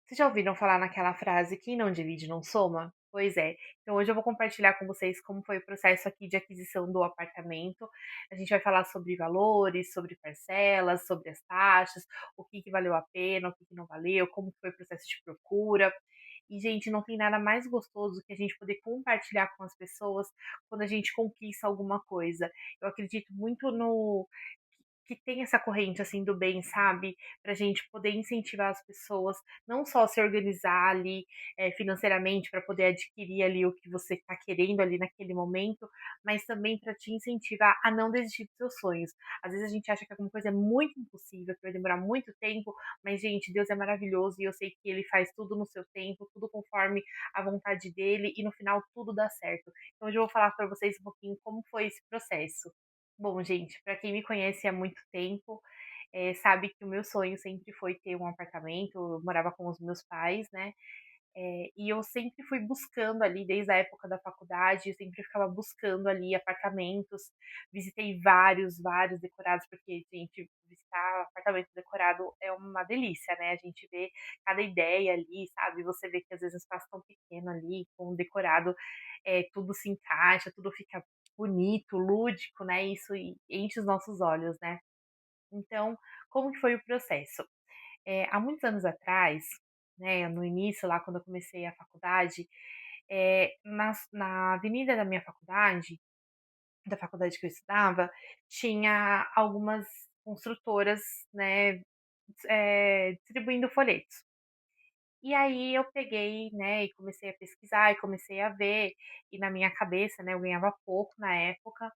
Vocês já ouviram falar naquela frase: "Quem não divide não soma"? Pois é. Então hoje eu vou compartilhar com vocês como foi o processo aqui de aquisição do apartamento. A gente vai falar sobre valores, sobre parcelas, sobre as taxas, o que que valeu a pena, o que que não valeu, como que foi o processo de procura. E, gente, não tem nada mais gostoso que a gente poder compartilhar com as pessoas quando a gente conquista alguma coisa. Eu acredito muito no que tem essa corrente, assim, do bem, sabe, pra gente poder incentivar as pessoas, não só se organizar ali, financeiramente para poder adquirir ali o que você tá querendo ali naquele momento, mas também para te incentivar a não desistir dos seus sonhos. Às vezes a gente acha que alguma coisa é muito impossível, que vai demorar muito tempo, mas gente, Deus é maravilhoso e eu sei que ele faz tudo no seu tempo, tudo conforme a vontade dele e no final tudo dá certo. Então hoje eu vou falar para vocês um pouquinho como foi esse processo. Bom, gente, para quem me conhece há muito tempo, sabe que o meu sonho sempre foi ter um apartamento. Eu morava com os meus pais, né, e eu sempre fui buscando ali, desde a época da faculdade, eu sempre ficava buscando ali apartamentos. Visitei vários, vários decorados, porque, gente, visitar apartamento decorado é uma delícia, né, a gente vê cada ideia ali, sabe, você vê que às vezes um espaço tão pequeno ali, com um decorado, tudo se encaixa, tudo fica bonito, lúdico, né, isso enche os nossos olhos, né. Então, como que foi o processo? Há muitos anos atrás, né, no início lá quando eu comecei a faculdade, na avenida da faculdade que eu estudava, tinha algumas construtoras, né, distribuindo folhetos. E aí eu peguei, né, e comecei a pesquisar e comecei a ver, e na minha cabeça, né, eu ganhava pouco na época,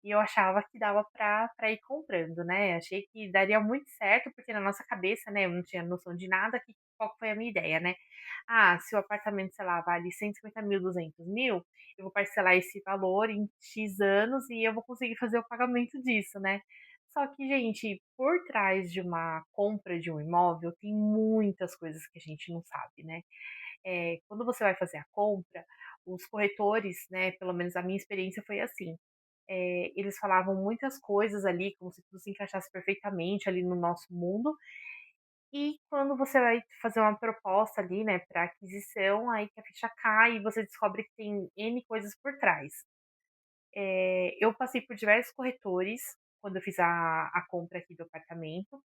e eu achava que dava pra ir comprando, né, achei que daria muito certo, porque na nossa cabeça, né, eu não tinha noção de nada, qual que foi a minha ideia, né. Ah, se o apartamento, sei lá, vale 150.000, 200.000, eu vou parcelar esse valor em X anos e eu vou conseguir fazer o pagamento disso, né. Só que, gente, por trás de uma compra de um imóvel, tem muitas coisas que a gente não sabe, né. Quando você vai fazer a compra, os corretores, né, pelo menos a minha experiência foi assim, eles falavam muitas coisas ali, como se tudo se encaixasse perfeitamente ali no nosso mundo, e quando você vai fazer uma proposta ali, né, para aquisição, aí que a ficha cai e você descobre que tem N coisas por trás. Eu passei por diversos corretores quando eu fiz a compra aqui do apartamento,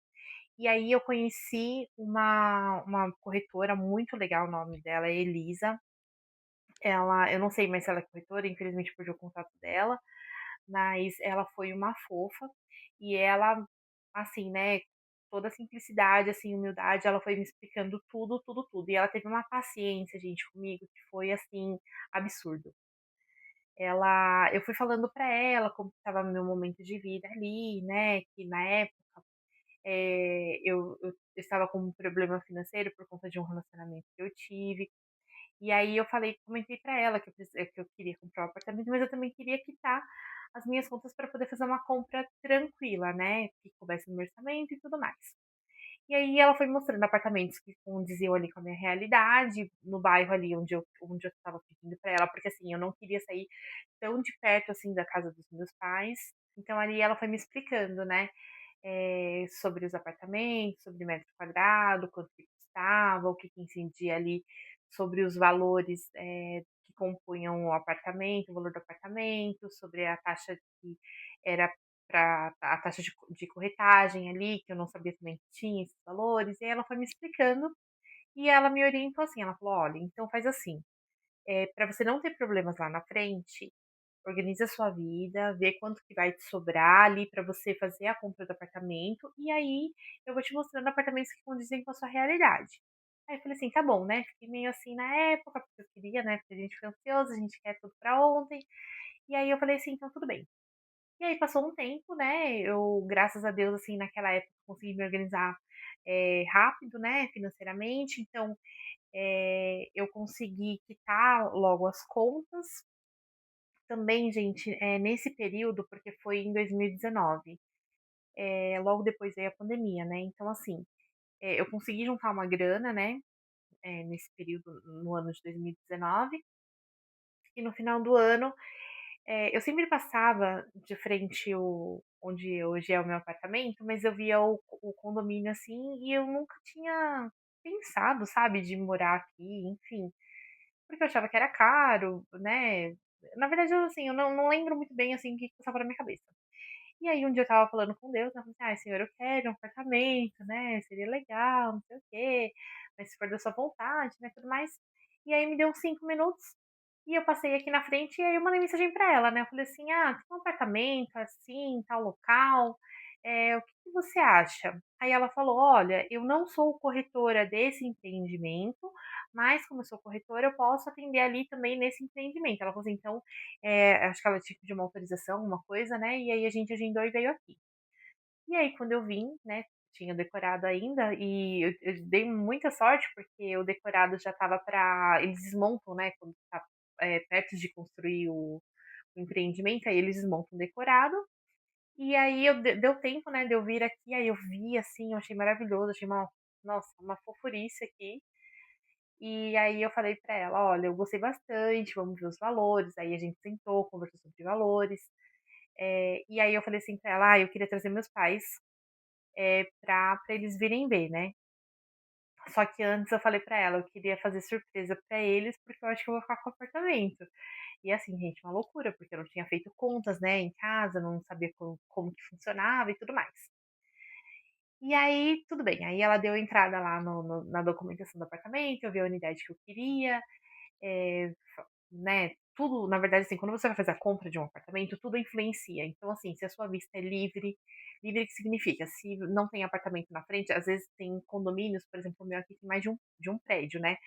e aí eu conheci uma corretora muito legal, o nome dela é Elisa. Eu não sei mais se ela é corretora, infelizmente perdi o contato dela, mas ela foi uma fofa, e ela, assim, né, toda simplicidade, assim, humildade, ela foi me explicando tudo, tudo, tudo. E ela teve uma paciência, gente, comigo, que foi, assim, absurdo. Eu fui falando pra ela como estava meu momento de vida ali, né, que na época, eu estava com um problema financeiro por conta de um relacionamento que eu tive. E aí eu comentei pra ela que eu queria comprar um apartamento, mas eu também queria quitar as minhas contas para poder fazer uma compra tranquila, né, que coubesse no meu orçamento e tudo mais. E aí ela foi me mostrando apartamentos que condiziam ali com a minha realidade, no bairro ali onde eu estava pedindo pra ela, porque assim, eu não queria sair tão de perto assim da casa dos meus pais. Então ali ela foi me explicando, né, sobre os apartamentos, sobre metro quadrado, quanto que custava, o que que incidia ali sobre os valores, que compunham o apartamento, o valor do apartamento, sobre a taxa que era para a taxa de corretagem ali, que eu não sabia também que tinha esses valores, e aí ela foi me explicando, e ela me orientou assim, ela falou: "Olha, então faz assim, pra você não ter problemas lá na frente, organiza a sua vida, vê quanto que vai te sobrar ali para você fazer a compra do apartamento, e aí eu vou te mostrando apartamentos que condizem com a sua realidade". Aí eu falei assim: "Tá bom", né, fiquei meio assim na época, porque eu queria, né, porque a gente fica ansioso, a gente quer tudo pra ontem, e aí eu falei assim: "Então tudo bem". E aí passou um tempo, né, eu graças a Deus, assim, naquela época consegui me organizar, rápido, né, financeiramente, então, eu consegui quitar logo as contas. Também, gente, nesse período, porque foi em 2019, logo depois veio a pandemia, né, então assim, eu consegui juntar uma grana, né, nesse período, no ano de 2019, e no final do ano, eu sempre passava de frente o onde hoje é o meu apartamento, mas eu via o condomínio, assim, e eu nunca tinha pensado, sabe, de morar aqui, enfim, porque eu achava que era caro, né. Na verdade, assim, eu não lembro muito bem, assim, o que que passava na minha cabeça. E aí um dia eu estava falando com Deus, né, eu falei assim: "Ai Senhor, eu quero um apartamento, né, seria legal, não sei o quê, mas se for da sua vontade, né, tudo mais". E aí me deu uns 5 minutos, e eu passei aqui na frente, e aí eu mandei mensagem pra ela, né, eu falei assim: "Ah, tem um apartamento assim, tal local, o que que você acha?". Aí ela falou: "Olha, eu não sou corretora desse empreendimento, mas como eu sou corretora, eu posso atender ali também nesse empreendimento". Ela falou assim: "Então, acho que ela tinha que pedir uma autorização, uma coisa, né, e aí a gente agendou e veio aqui". E aí quando eu vim, né, tinha decorado ainda e eu dei muita sorte, porque o decorado já estava para eles desmontam, né, quando tá, perto de construir o empreendimento, aí eles desmontam o decorado, e aí eu deu tempo, né, de eu vir aqui, aí eu vi, assim, eu achei maravilhoso, achei uma nossa, uma fofurice aqui. E aí eu falei pra ela: "Olha, eu gostei bastante, vamos ver os valores". Aí a gente sentou, conversou sobre valores. E aí eu falei assim pra ela: "Ah, eu queria trazer meus pais, pra eles virem ver, né". Só que antes eu falei pra ela, eu queria fazer surpresa pra eles, porque eu acho que eu vou ficar com o apartamento. E assim, gente, uma loucura, porque eu não tinha feito contas, né, em casa, não sabia como que funcionava e tudo mais. E aí, tudo bem, aí ela deu entrada lá na documentação do apartamento, eu vi a unidade que eu queria, eh né, tudo na verdade, assim, quando você vai fazer a compra de um apartamento, tudo influencia. Então, assim, se a sua vista é livre, livre que significa, se não tem apartamento na frente, às vezes tem condomínios, por exemplo, o meu aqui tem mais de um prédio, né.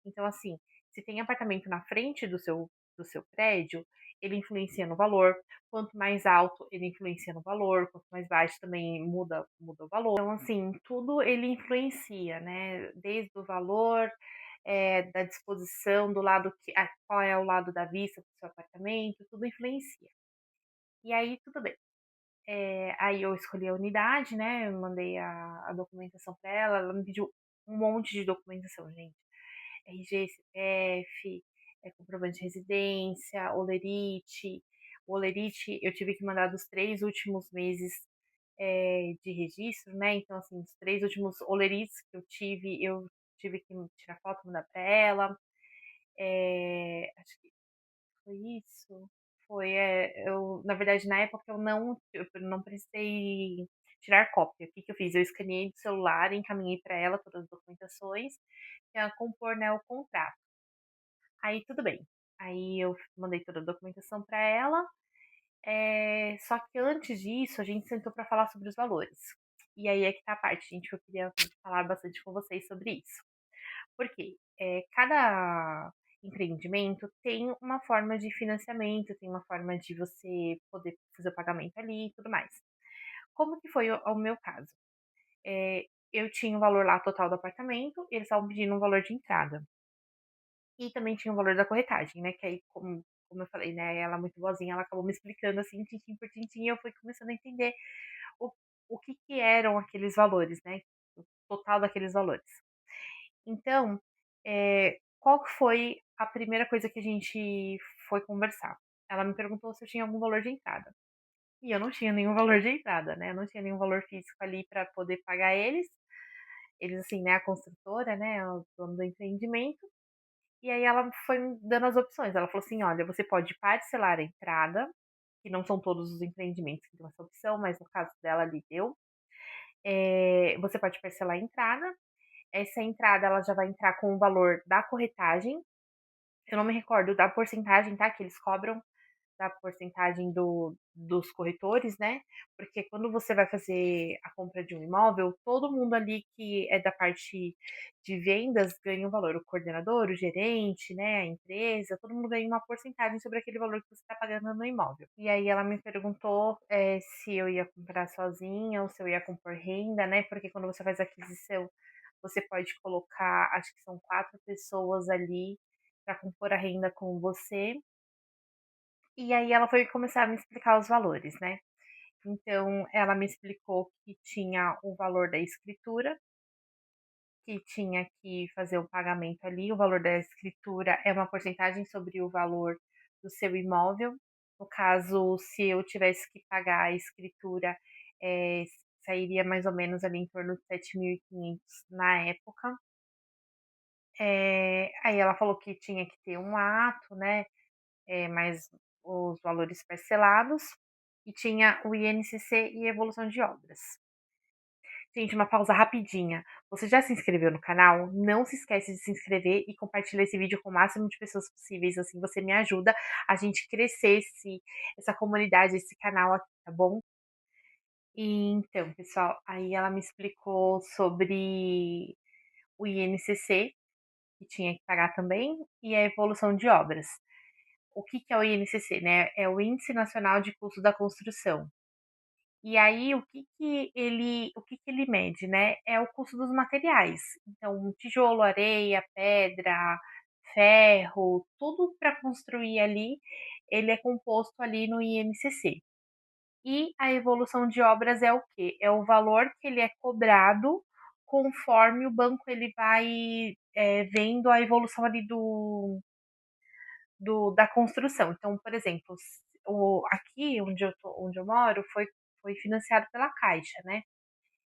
Então, assim, se tem apartamento na frente do seu prédio, ele influencia no valor. Quanto mais alto, ele influencia no valor, quanto mais baixo também muda o valor. Então, assim, tudo ele influencia, né, desde o valor, da disposição, do lado qual é o lado da vista do seu apartamento, tudo influencia. E aí tudo bem. Aí eu escolhi a unidade, né, eu mandei a documentação para ela, ela me pediu um monte de documentação, gente. RG, CPF, comprovante de residência, olerite. O olerite eu tive que mandar dos 3 últimos meses, de registro, né, então, assim, os 3 últimos olerites que eu tive que tirar foto e mandar para ela. Acho que foi isso? Foi, eu na verdade, na época eu não precisei tirar cópia. O que que eu fiz? Eu escaneei do celular, encaminhei para ela todas as documentações, pra ela compor, né, o contrato. Aí tudo bem. Aí eu mandei toda a documentação para ela, só que antes disso a gente sentou para falar sobre os valores. E aí é que tá a parte, gente, que eu queria falar bastante com vocês sobre isso. Por quê? Cada empreendimento tem uma forma de financiamento, tem uma forma de você poder fazer o pagamento ali e tudo mais. Como que foi o meu caso? Eu tinha o valor lá total do apartamento, eles estavam pedindo um valor de entrada. E também tinha o valor da corretagem, né, que aí como eu falei, né, ela é muito boazinha, ela acabou me explicando, assim, tintim por tintim, e eu fui começando a entender o o que que eram aqueles valores, né, o total daqueles valores. Então, qual que foi a primeira coisa que a gente foi conversar? Ela me perguntou se eu tinha algum valor de entrada. E eu não tinha nenhum valor de entrada, né, eu não tinha nenhum valor físico ali para poder pagar eles. Eles, assim, né, a construtora, né, o dono do empreendimento. E aí ela foi me dando as opções. Ela falou assim: "Olha, você pode parcelar a entrada", que não são todos os empreendimentos que dão essa opção, mas no caso dela ali deu. Você pode parcelar a entrada. Essa entrada ela já vai entrar com o valor da corretagem. Eu não me recordo da porcentagem, tá, que eles cobram, da porcentagem dos corretores, né, porque quando você vai fazer a compra de um imóvel, todo mundo ali que é da parte de vendas ganha um valor, o coordenador, o gerente, né, a empresa, todo mundo ganha uma porcentagem sobre aquele valor que você está pagando no imóvel. E aí ela me perguntou, se eu ia comprar sozinha ou se eu ia compor renda, né, porque quando você faz a aquisição, você pode colocar, acho que são 4 pessoas ali para compor a renda com você. E aí ela foi começar a me explicar os valores, né. Então ela me explicou que tinha o valor da escritura, que tinha que fazer o pagamento ali, o valor da escritura é uma porcentagem sobre o valor do seu imóvel. No caso, se eu tivesse que pagar a escritura, eh, sairia mais ou menos ali em torno de 7.500 na época. Aí ela falou que tinha que ter um ato, né, mais os valores parcelados, e tinha o INCC e evolução de obras. Gente, uma pausa rapidinha. Você já se inscreveu no canal? Não se esquece de se inscrever e compartilhar esse vídeo com o máximo de pessoas possíveis, assim você me ajuda a gente crescer essa comunidade, esse canal aqui, tá bom? E então, pessoal, aí ela me explicou sobre o INCC, que tinha que pagar também, e a evolução de obras. O que que é o INCC, né? É o Índice Nacional de Custo da Construção. E aí, o que que ele mede, né? É o custo dos materiais. Então, tijolo, areia, pedra, ferro, tudo para construir ali, ele é composto ali no INCC. E a evolução de obras é o quê? É o valor que ele é cobrado conforme o banco ele vai vendo a evolução ali da construção. Então, por exemplo, aqui onde eu moro foi financiado pela Caixa, né?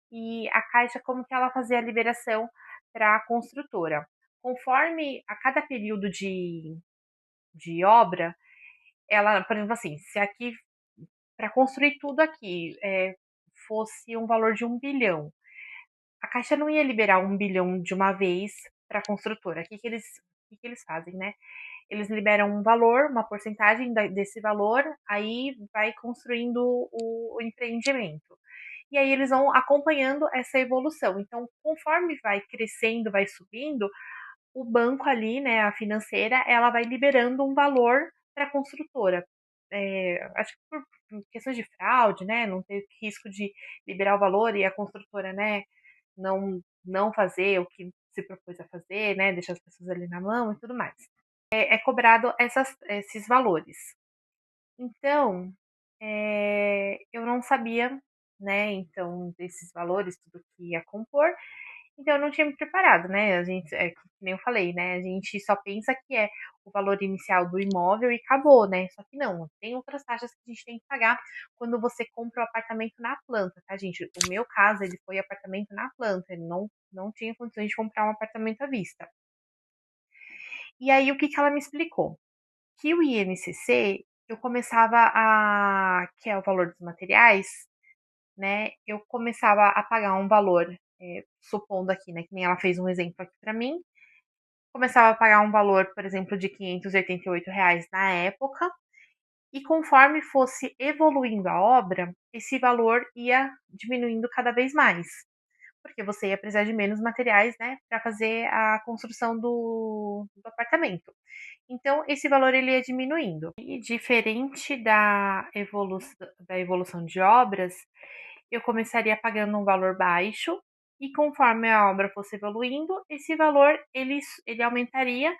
E a Caixa, como que ela fazia a liberação para a construtora? Conforme a cada período de obra, ela, por exemplo, assim, se aqui, para construir tudo aqui, fosse um valor de 1 bilhão, a Caixa não ia liberar 1 bilhão de uma vez para a construtora. O que que eles fazem, né? Eles liberam um valor, uma porcentagem desse valor, aí vai construindo o empreendimento. E aí eles vão acompanhando essa evolução. Então, conforme vai crescendo, vai subindo, o banco ali, né, a financeira, ela vai liberando um valor para a construtora. Acho que por questões de fraude, né, não ter risco de liberar o valor e a construtora, né, não fazer o que se propôs a fazer, né, deixar as pessoas ali na mão e tudo mais. É cobrado esses valores. Então, eu não sabia, né, então, desses valores, tudo que ia compor, então eu não tinha me preparado, né, a gente, que nem eu falei, né, a gente só pensa que é o valor inicial do imóvel e acabou, né, só que não, tem outras taxas que a gente tem que pagar quando você compra o apartamento na planta, tá, gente? O meu caso, ele foi apartamento na planta, ele não tinha condições de comprar um apartamento à vista. E aí, o que que ela me explicou? Que o INCC, eu começava que é o valor dos materiais, né? Eu começava a pagar um valor, supondo aqui, né? Que nem ela fez um exemplo aqui para mim. Começava a pagar um valor, por exemplo, de R$ 588 na época, e conforme fosse evoluindo a obra, esse valor ia diminuindo cada vez mais, porque você ia precisar de menos materiais, né, para fazer a construção do apartamento. Então, esse valor ele ia diminuindo. E diferente da evolução de obras, eu começaria pagando um valor baixo e conforme a obra fosse evoluindo, esse valor ele aumentaria.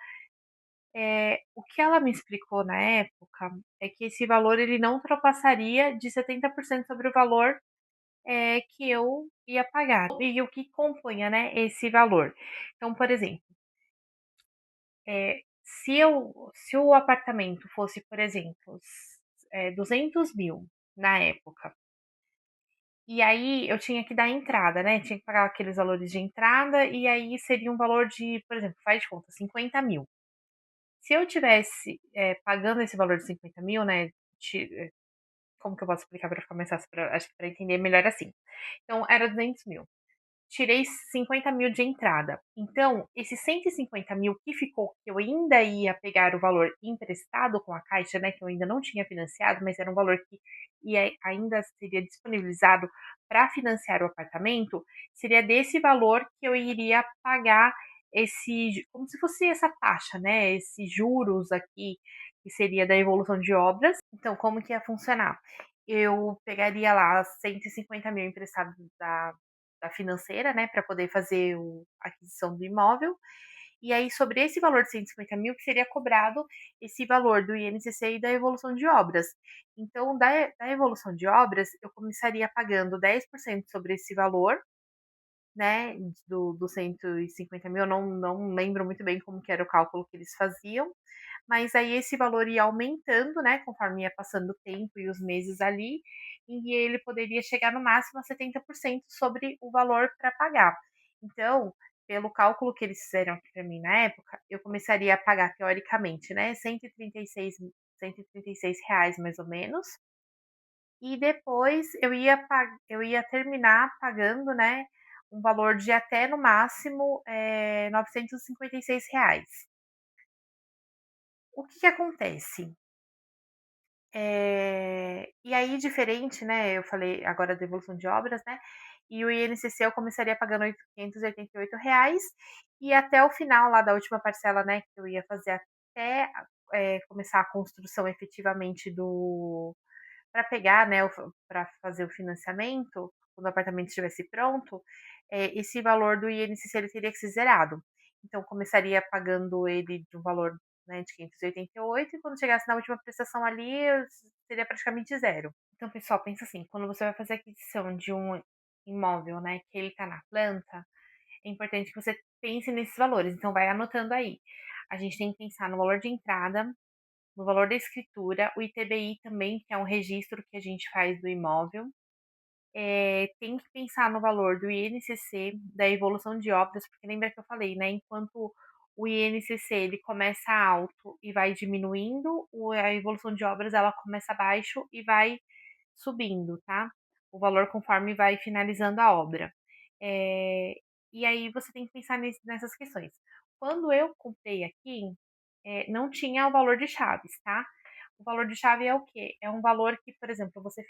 O que ela me explicou na época é que esse valor ele não ultrapassaria de 70% sobre o valor que eu ia pagar. E o que compunha, né, esse valor. Então, por exemplo, se o apartamento fosse, por exemplo, 200 mil na época, e aí eu tinha que dar entrada, né? Tinha que pagar aqueles valores de entrada, e aí seria um valor de, por exemplo, faz de conta, 50 mil. Se eu tivesse pagando esse valor de 50 mil, né? Como que eu posso explicar para ficar mais fácil, acho que para entender melhor assim. Então, era 200 mil. Tirei 50 mil de entrada. Então, esses 150 mil que ficou, que eu ainda ia pegar o valor emprestado com a Caixa, né, que eu ainda não tinha financiado, mas era um valor que ainda seria disponibilizado para financiar o apartamento, seria desse valor que eu iria pagar como se fosse essa taxa, né, esses juros aqui, que seria da evolução de obras. Então, como que ia funcionar? Eu pegaria lá 150 mil emprestados da financeira, né, para poder fazer a aquisição do imóvel. E aí, sobre esse valor de 150 mil, que seria cobrado esse valor do INCC e da evolução de obras. Então, da evolução de obras, eu começaria pagando 10% sobre esse valor, né, do 150 mil. Eu não lembro muito bem como que era o cálculo que eles faziam, mas aí esse valor ia aumentando, né, conforme ia passando o tempo e os meses ali, e ele poderia chegar no máximo a 70% sobre o valor para pagar. Então, pelo cálculo que eles fizeram aqui para mim na época, eu começaria a pagar teoricamente, né, R$ 136 mais ou menos, e depois eu ia terminar pagando, né, um valor de até no máximo, R$ 956. O que que acontece? E aí diferente, né, eu falei agora da devolução de obras, né, e o INCC eu começaria pagando R$ 888 e até o final lá da última parcela, né, que eu ia fazer até, começar a construção efetivamente do para pegar, né, para fazer o financiamento, quando o apartamento estivesse pronto, esse valor do INCC ele teria que ser zerado. Então começaria pagando ele de um valor, né, de 588 e quando chegasse na última prestação ali, seria praticamente zero. Então, pessoal, pensa assim, quando você vai fazer a aquisição de um imóvel, né, que ele está na planta, é importante que você pense nesses valores. Então vai anotando aí. A gente tem que pensar no valor de entrada, no valor da escritura, o ITBI também, que é um registro que a gente faz do imóvel. Tem que pensar no valor do INCC, da evolução de obras, porque lembra que eu falei, né? Enquanto o INCC ele começa alto e vai diminuindo, a evolução de obras ela começa baixo e vai subindo, tá? O valor conforme vai finalizando a obra. É, e aí você tem que pensar nessas questões. Quando eu comprei aqui, não tinha o valor de chaves, tá? O valor de chave é o quê? É um valor que, por exemplo, você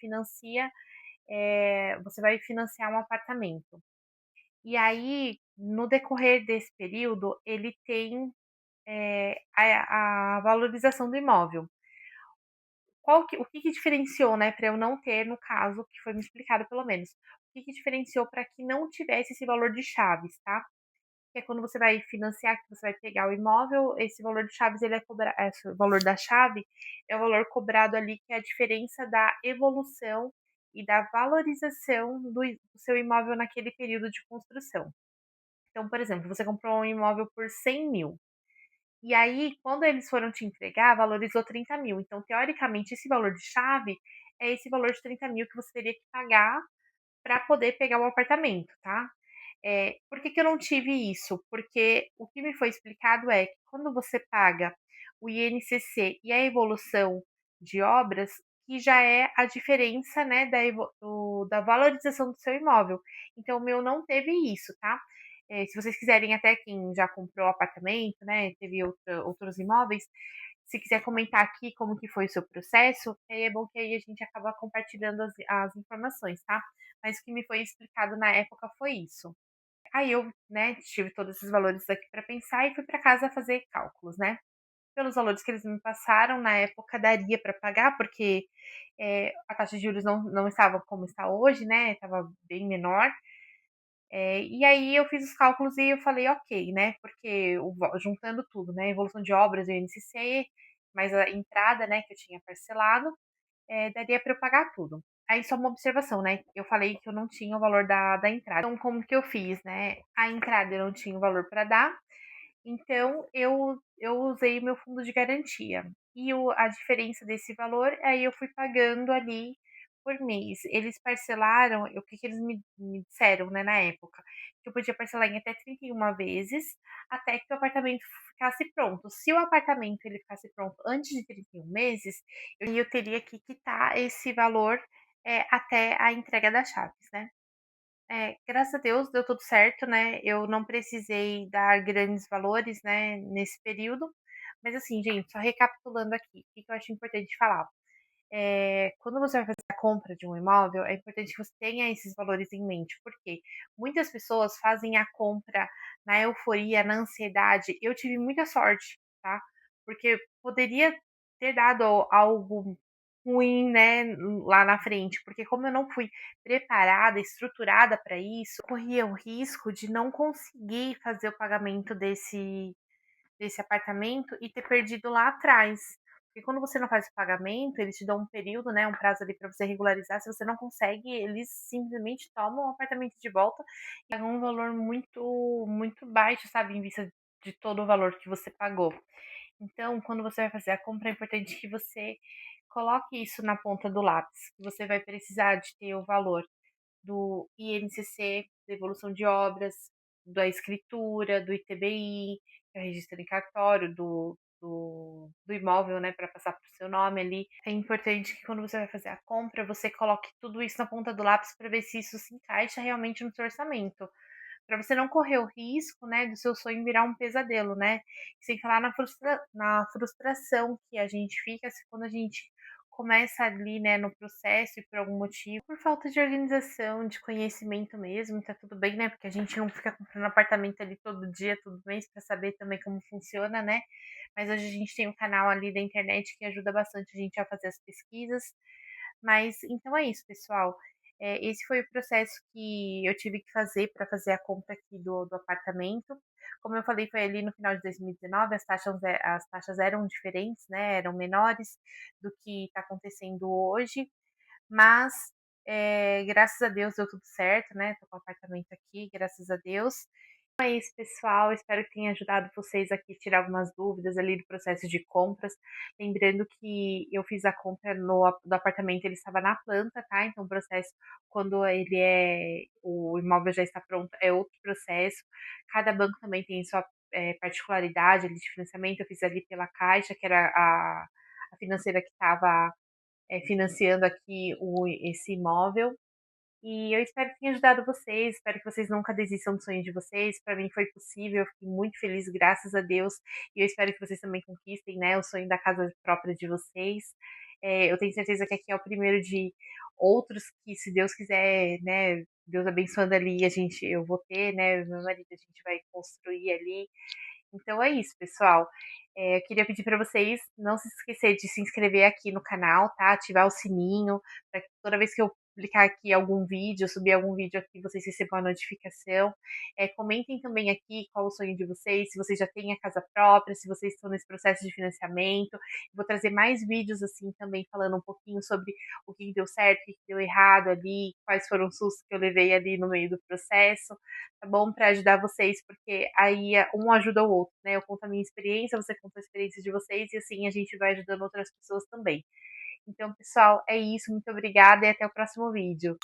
vai financiar um apartamento. E aí, no decorrer desse período, ele tem a valorização do imóvel. O que que diferenciou, né, para eu não ter, no caso, que foi me explicado pelo menos, o que que diferenciou para que não tivesse esse valor de chaves, tá? Que é quando você vai financiar, que você vai pegar o imóvel, esse valor de chaves, ele é cobrado, o valor da chave é o valor cobrado ali, que é a diferença da evolução e da valorização do seu imóvel naquele período de construção. Então, por exemplo, você comprou um imóvel por 100 mil. E aí, quando eles foram te entregar, valorizou 30 mil. Então, teoricamente, esse valor de chave é esse valor de 30 mil que você teria que pagar para poder pegar o apartamento, tá? Por que que eu não tive isso? Porque o que me foi explicado é que quando você paga o INCC e a evolução de obras, que já é a diferença, né, da valorização do seu imóvel. Então, o meu não teve isso, tá? Se vocês quiserem, até quem já comprou apartamento, né, teve outros imóveis, se quiser comentar aqui como que foi o seu processo, aí é bom que aí a gente acaba compartilhando as informações, tá? Mas o que me foi explicado na época foi isso. Aí eu, né, tive todos esses valores aqui para pensar e fui para casa fazer cálculos, né? Pelos valores que eles me passaram, na época daria para pagar, porque a taxa de juros não estava como está hoje, né? Estava bem menor. E aí eu fiz os cálculos e eu falei, ok, né? Porque juntando tudo, né? Evolução de obras, o INCC, mais a entrada, né, que eu tinha parcelado, daria para eu pagar tudo. Aí só uma observação, né? Eu falei que eu não tinha o valor da entrada. Então, como que eu fiz, né? A entrada eu não tinha o valor para dar, então eu usei o meu fundo de garantia. E a diferença desse valor, aí eu fui pagando ali por mês. Eles parcelaram, o que, que eles me disseram, né, na época, que eu podia parcelar em até 31 vezes, até que o apartamento ficasse pronto. Se o apartamento ele ficasse pronto antes de 31 meses, eu teria que quitar esse valor até a entrega das chaves, né? Graças a Deus deu tudo certo, né, eu não precisei dar grandes valores, né, nesse período, mas assim, gente, só recapitulando aqui, o que que eu acho importante falar. Quando você vai fazer a compra de um imóvel, é importante que você tenha esses valores em mente, porque muitas pessoas fazem a compra na euforia, na ansiedade. Eu tive muita sorte, tá? Porque poderia ter dado algo ruim, né, lá na frente, porque como eu não fui preparada, estruturada para isso, corria o risco de não conseguir fazer o pagamento desse apartamento e ter perdido lá atrás. Porque quando você não faz o pagamento, eles te dão um período, né, um prazo ali para você regularizar. Se você não consegue, eles simplesmente tomam o apartamento de volta e pagam um valor muito baixo, sabe, em vista de todo o valor que você pagou. Então, quando você vai fazer a compra, é importante que você coloque isso na ponta do lápis, que você vai precisar de ter o valor do INCC, devolução de obras, da escritura, do ITBI, que é o registro em cartório, do imóvel, né, para passar para o seu nome ali. É importante que quando você vai fazer a compra, você coloque tudo isso na ponta do lápis para ver se isso se encaixa realmente no seu orçamento. Para você não correr o risco, né, do seu sonho virar um pesadelo, né? Sem falar na frustração que a gente fica se quando a gente começa ali, né, no processo e por algum motivo, por falta de organização, de conhecimento mesmo, tá tudo bem, né? Porque a gente não fica comprando apartamento ali todo dia, todo mês, para saber também como funciona, né? Mas hoje a gente tem um canal ali da internet que ajuda bastante a gente a fazer as pesquisas. Mas então é isso, pessoal. Esse foi o processo que eu tive que fazer para fazer a compra aqui do apartamento. Como eu falei, foi ali no final de 2019, as taxas eram diferentes, né? Eram menores do que está acontecendo hoje, mas graças a Deus deu tudo certo, né? Tô com o apartamento aqui, graças a Deus. Então é isso, pessoal. Espero que tenha ajudado vocês aqui a tirar algumas dúvidas ali do processo de compras. Lembrando que eu fiz a compra do apartamento, ele estava na planta, tá? Então o processo, quando o imóvel já está pronto, é outro processo. Cada banco também tem sua particularidade ali de financiamento. Eu fiz ali pela Caixa, que era a financeira que estava financiando aqui esse imóvel. E eu espero que tenha ajudado vocês, espero que vocês nunca desistam do sonho de vocês. Para mim foi possível, eu fiquei muito feliz, graças a Deus. E eu espero que vocês também conquistem, né, o sonho da casa própria de vocês. Eu tenho certeza que aqui é o primeiro de outros que, se Deus quiser, né, Deus abençoando ali, eu vou ter, né, meu marido, a gente vai construir ali. Então é isso, pessoal. Eu queria pedir para vocês não se esquecer de se inscrever aqui no canal, tá? Ativar o sininho, para que toda vez que eu publicar aqui algum vídeo, subir algum vídeo aqui, vocês recebam a notificação. Comentem também aqui qual o sonho de vocês, se vocês já têm a casa própria, se vocês estão nesse processo de financiamento. Vou trazer mais vídeos assim também, falando um pouquinho sobre o que deu certo, o que deu errado ali, quais foram os sustos que eu levei ali no meio do processo, tá bom? Para ajudar vocês, porque aí um ajuda o outro, né? Eu conto a minha experiência, você conta a experiência de vocês e assim a gente vai ajudando outras pessoas também. Então, pessoal, é isso. Muito obrigada e até o próximo vídeo.